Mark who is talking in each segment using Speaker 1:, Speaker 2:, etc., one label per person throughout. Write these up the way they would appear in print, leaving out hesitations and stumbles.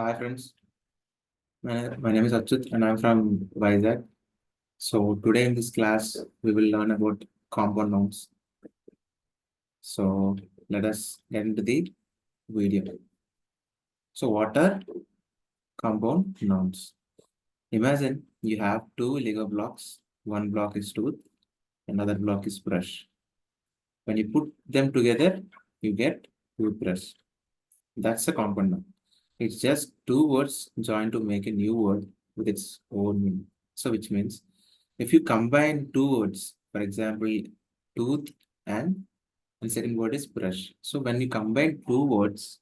Speaker 1: Hi friends, my name is Achyut and I'm from Vizag. So today in this class, we will learn about compound nouns. So let us get into the video. So what are compound nouns? Imagine you have two Lego blocks. One block is tooth, another block is brush. When you put them together, you get toothbrush. That's a compound noun. It's just two words joined to make a new word with its own meaning. So which means if you combine two words, for example, tooth and second word is brush. So when you combine two words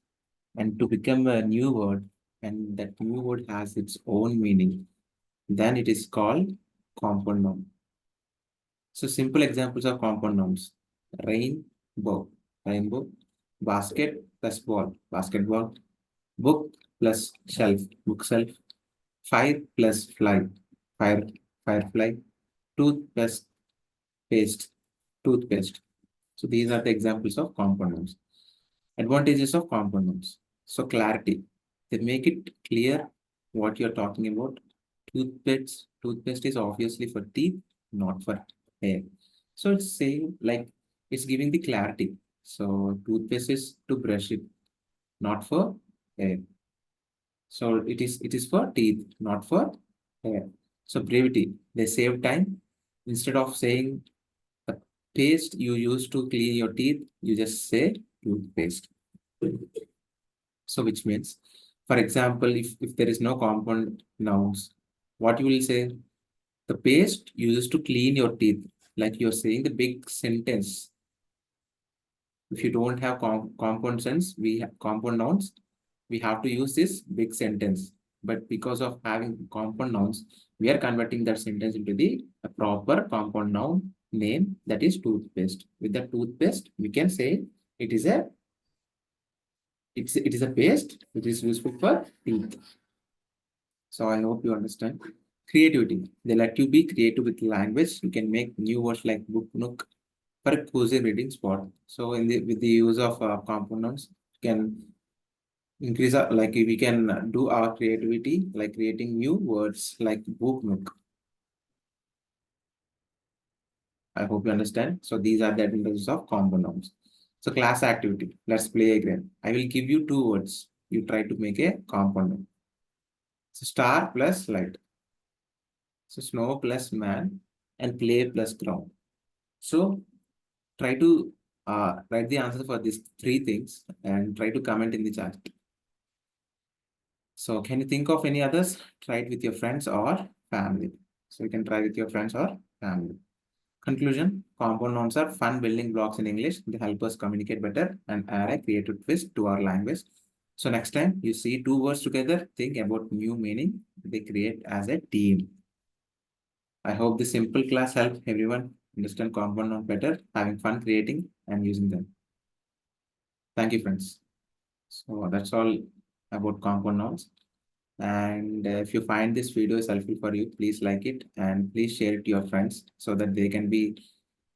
Speaker 1: and to become a new word, and that new word has its own meaning, then it is called compound noun. So simple examples of compound nouns: rainbow, rainbow; basket plus ball, basketball; book plus shelf, bookshelf; fire plus fly, fire, firefly; tooth plus paste, toothpaste. So these are the examples of compound nouns. Advantages of compound nouns. So clarity. They make it clear what you're talking about. Toothpaste is obviously for teeth, not for hair. So it's saying like it's giving the clarity. So toothpaste is to brush it, not for hair. So it is for teeth, not for hair. So brevity. They save time. Instead of saying the paste you use to clean your teeth, you just say toothpaste. So which means, for example, if there is no compound nouns, what you will say? The paste you use to clean your teeth. Like you're saying the big sentence. If you don't have compound sense, we have compound nouns, we have to use this big sentence. But because of having compound nouns, we are converting that sentence into the a proper compound noun name, that is toothpaste. With the toothpaste, we can say it is a paste which is useful for teeth. So I hope you understand. Creativity. They let you be creative with language. You can make new words like book nook for a cozy reading spot. So with the use of components, can increase our, like we can do our creativity like creating new words like book nook. I hope you understand. So these are the advantages of compound. So class activity. Let's play again. I will give you two words. You try to make a compound noun. So star plus light. So snow plus man and play plus ground. So try to write the answer for these three things and try to comment in the chat. So can you think of any others? Try it with your friends or family. So you can try with your friends or family. Conclusion: compound nouns are fun building blocks in English. They help us communicate better and add a creative twist to our language. So next time you see two words together, think about new meaning they create as a team. I hope this simple class helped everyone understand compound nouns better, having fun creating and using them. Thank you, friends. So that's all about compound nouns. And if you find this video is helpful for you, please like it and please share it to your friends so that they can be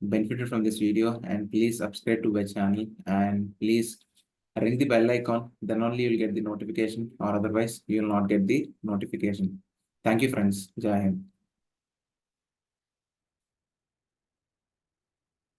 Speaker 1: benefited from this video. And please subscribe to my channel and please ring the bell icon. Then only you'll get the notification, or otherwise you will not get the notification. Thank you, friends. Jai Hind.